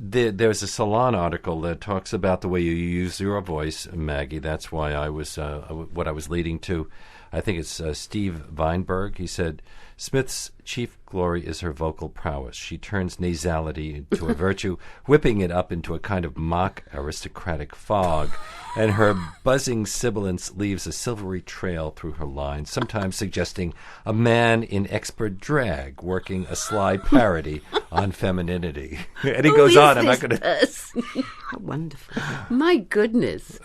There's a Salon article that talks about the way you use your voice, Maggie. That's why I was what I was leading to. I think it's Steve Weinberg. He said, Smith's chief glory is her vocal prowess. She turns nasality into a virtue, whipping it up into a kind of mock aristocratic fog, and her buzzing sibilance leaves a silvery trail through her lines, sometimes suggesting a man in expert drag working a sly parody on femininity. And he goes on. I'm not going to. How wonderful! My goodness.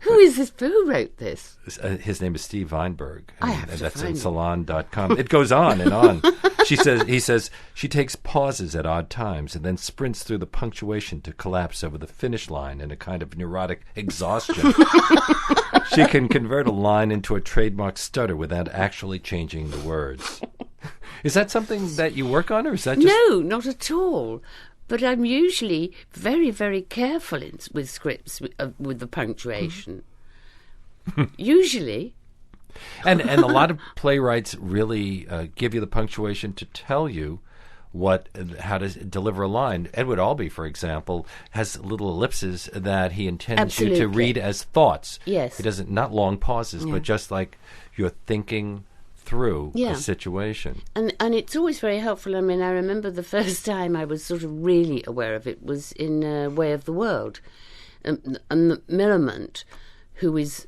Who is this? Who wrote this? His name is Steve Weinberg. I have to that's find in it. salon.com. It goes on and on. He says she takes pauses at odd times and then sprints through the punctuation to collapse over the finish line in a kind of neurotic exhaustion. She can convert a line into a trademark stutter without actually changing the words. Is that something that you work on, or is that just... No, not at all. But I'm usually very, very careful with scripts with the punctuation. Usually. And a lot of playwrights really give you the punctuation to tell you how to deliver a line. Edward Albee, for example, has little ellipses that he intends you to read as thoughts. Yes. He doesn't, not long pauses, but just like you're thinking through a situation. And it's always very helpful. I mean, I remember the first time I was sort of really aware of it was in Way of the World. And the Millamant, who is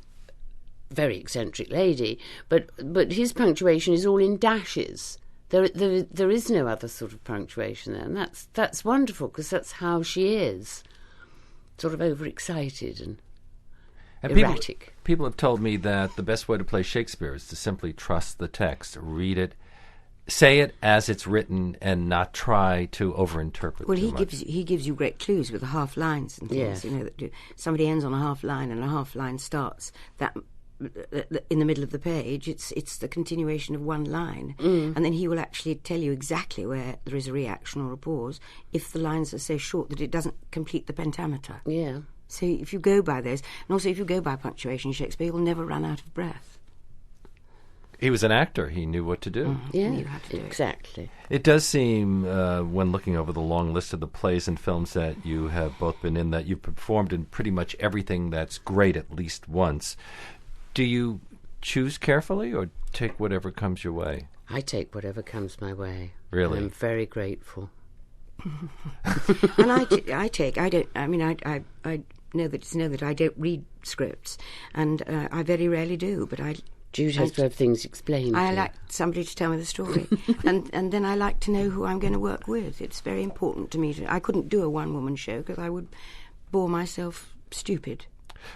a very eccentric lady, but his punctuation is all in dashes. There is no other sort of punctuation there, and that's wonderful, because that's how she is, sort of overexcited and erratic. People have told me that the best way to play Shakespeare is to simply trust the text, read it, say it as it's written, and not try to overinterpret. Well, he gives you great clues with the half lines and things. Yes. You know, that somebody ends on a half line and a half line starts. That in the middle of the page, it's the continuation of one line, and then he will actually tell you exactly where there is a reaction or a pause if the lines are so short that it doesn't complete the pentameter. Yeah. So if you go by those, and also if you go by punctuation, Shakespeare, you'll never run out of breath. He was an actor. He knew what to do. Yeah, You have to do exactly. It does seem, when looking over the long list of the plays and films that you have both been in, that you've performed in pretty much everything that's great at least once. Do you choose carefully or take whatever comes your way? I take whatever comes my way. Really? I'm very grateful. And I know that I don't read scripts, and I very rarely do, but Jude has to have things explained. I like somebody to tell me the story, and then I like to know who I'm going to work with. It's very important to me. I couldn't do a one-woman show because I would bore myself stupid.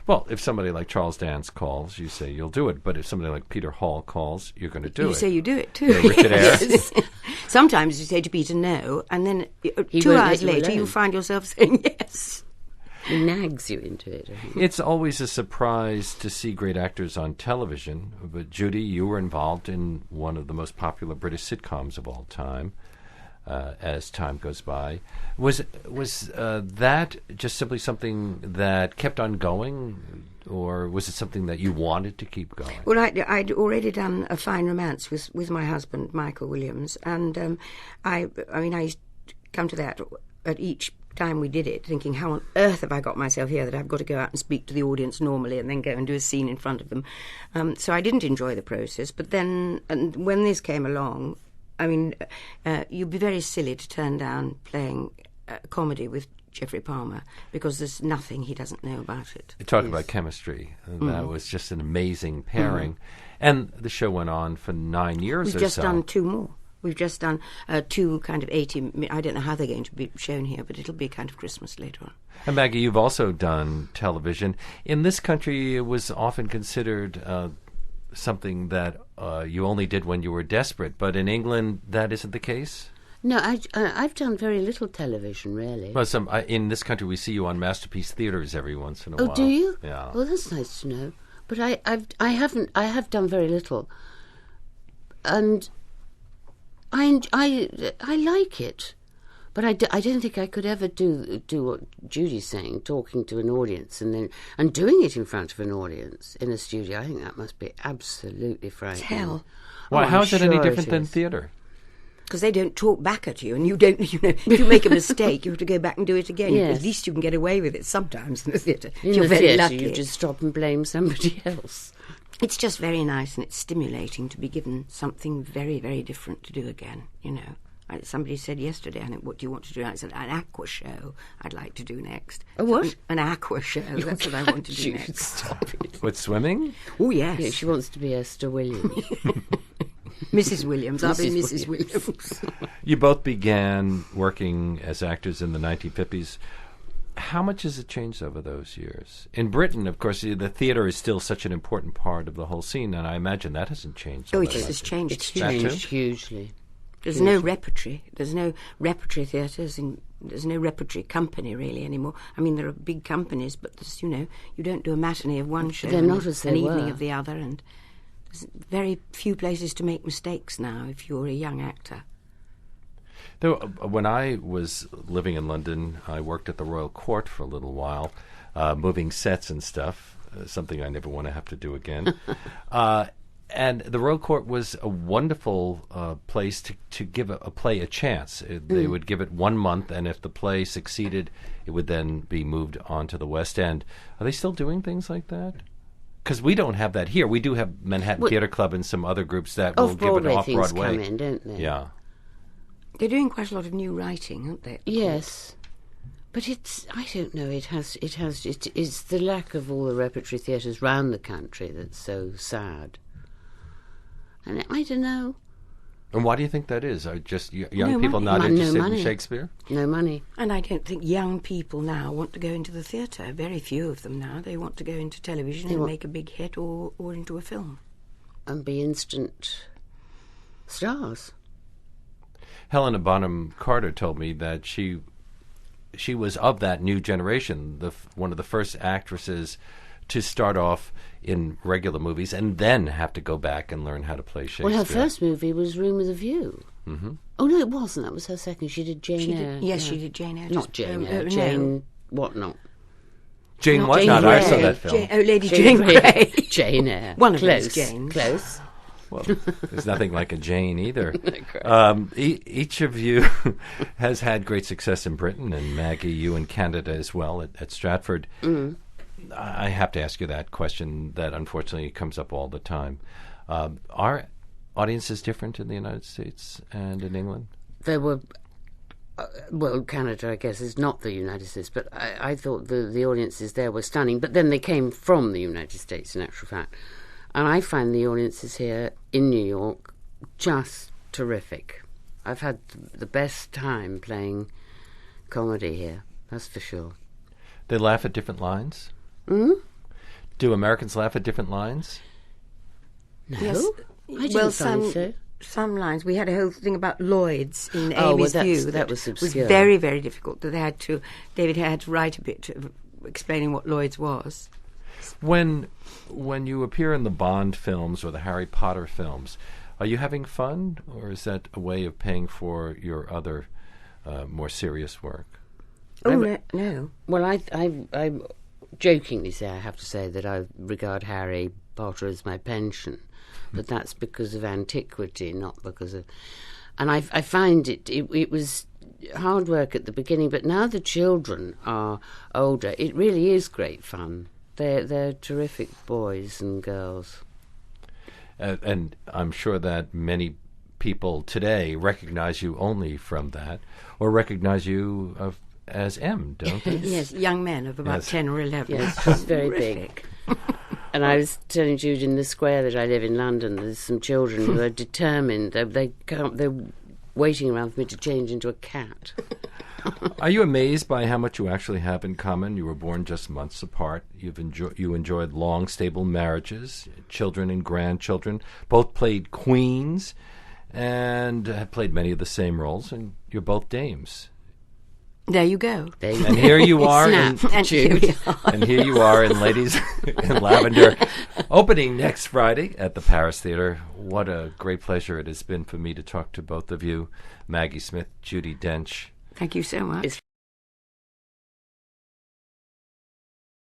Well, if somebody like Charles Dance calls, you say you'll do it. But if somebody like Peter Hall calls, you're going to do it. You say you do it too. Yeah, Richard Eyre. Yes. Sometimes you say to Peter no, and then He 2 won't hours let you later alone. you find yourself saying yes. He nags you into it. It's always a surprise to see great actors on television. But Judy, you were involved in one of the most popular British sitcoms of all time. As time goes by, was that just simply something that kept on going, or was it something that you wanted to keep going? Well, I'd already done A Fine Romance with my husband, Michael Williams, and I used to come to that at each time we did it, thinking, how on earth have I got myself here that I've got to go out and speak to the audience normally and then go and do a scene in front of them? So I didn't enjoy the process, but then, and when this came along, I mean, you'd be very silly to turn down playing comedy with Geoffrey Palmer, because there's nothing he doesn't know about it. Talk about chemistry. That was just an amazing pairing. And the show went on for 9 years or so. We've just done 2 more. We've just done 2 kind of 80... I don't know how they're going to be shown here, but it'll be kind of Christmas later on. And Maggie, you've also done television. In this country, it was often considered something that you only did when you were desperate. But in England, that isn't the case? No, I've done very little television, really. Well, in this country, we see you on Masterpiece Theatres every once in a while. Oh, do you? Yeah. Well, that's nice to know. But I have done very little, and I like it. But I don't think I could ever do what Judy's saying, talking to an audience and doing it in front of an audience in a studio. I think that must be absolutely frightening. Hell. Well, Oh, how I'm is it any sure different it than is. theatre? Because they don't talk back at you, and you don't, if you make a mistake, you have to go back and do it again. Yes. At least you can get away with it sometimes in the theatre. In You're the very theatre, lucky. you just stop and blame somebody else. It's just very nice, and it's stimulating to be given something very, very different to do again, Somebody said yesterday, I think, what do you want to do? I said, an aqua show I'd like to do next. A what? An aqua show. That's what I want to do next. Stop it. With swimming? Oh, yes. Yeah, she wants to be Esther Williams. Mrs. Williams. I'll be Mrs. Mrs. Williams. You both began working as actors in the 1950s. How much has it changed over those years? In Britain, of course, the theatre is still such an important part of the whole scene, and I imagine that hasn't changed. Oh, all it that has much. changed. It's hugely. changed hugely. There's no repertory. There's no repertory theatres, and there's no repertory company really anymore. I mean, there are big companies, but there's, you don't do a matinee of one show, They're and not as they an evening were. of the other, and there's very few places to make mistakes now if you're a young actor. Though, when I was living in London, I worked at the Royal Court for a little while, moving sets and stuff, something I never want to have to do again. And the Royal Court was a wonderful place to give a play a chance. They would give it 1 month, and if the play succeeded, it would then be moved on to the West End. Are they still doing things like that? Because we don't have that here. We do have Manhattan Theatre Club and some other groups that will give it Off-Broadway things off-Broadway. come in, don't they? Yeah. They're doing quite a lot of new writing, aren't they? Yes. But I don't know, it's the lack of all the repertory theatres round the country that's so sad. And I don't know. And why do you think that is? Are just young No people money. not No interested in money. Shakespeare? No money. And I don't think young people now want to go into the theatre. Very few of them now. They want to go into television and make a big hit or into a film. And be instant stars. Helena Bonham Carter told me that she was of that new generation, one of the first actresses to start off in regular movies and then have to go back and learn how to play Shakespeare. Well, her first movie was Room with a View. Mm-hmm. Oh, no, it wasn't. That was her second. She did Jane Eyre. Yes, she did Jane Eyre. Not Jane Eyre. no. Jane whatnot. Jane Not Whatnot, Jane I saw Grey. that film. Lady Jane Grey. Jane Eyre. One of Close. those Janes. Close. Well, there's nothing like a Jane either. Each of you has had great success in Britain, and Maggie, you in Canada as well at Stratford. Mm. I have to ask you that question that unfortunately comes up all the time. Are audiences different in the United States and in England? There were... well, Canada, I guess, is not the United States, but I thought the audiences there were stunning. But then they came from the United States, in actual fact. And I find the audiences here in New York just terrific. I've had the best time playing comedy here, that's for sure. They laugh at different lines? Hmm? Do Americans laugh at different lines? No? Yes. I didn't Well, find so. Some lines. We had a whole thing about Lloyd's in Oh, well, Amy's that's- View. that was obscure. very, very difficult. David had to write a bit explaining what Lloyd's was. When you appear in the Bond films or the Harry Potter films, are you having fun, or is that a way of paying for your other more serious work? Oh, no. Well, I jokingly say, I have to say, that I regard Harry Potter as my pension, but that's because of antiquity, not because of... And I find it was hard work at the beginning, but now the children are older, it really is great fun. They're terrific boys and girls. And I'm sure that many people today recognize you only from that, or recognize you as M, don't they? Yes, young men of about Yes. 10 or 11. Yes, she's very big. And I was telling Jude in the square that I live in London, there's some children who are determined. They're waiting around for me to change into a cat. Are you amazed by how much you actually have in common? You were born just months apart. You enjoyed long, stable marriages, children and grandchildren. Both played queens and have played many of the same roles, and you're both dames. There you go. There you And go. here you are, in, Snap, And here Jude. we are. and here you are in Ladies in Lavender, opening next Friday at the Paris Theatre. What a great pleasure it has been for me to talk to both of you, Maggie Smith, JUDI Dench. Thank you so much. It's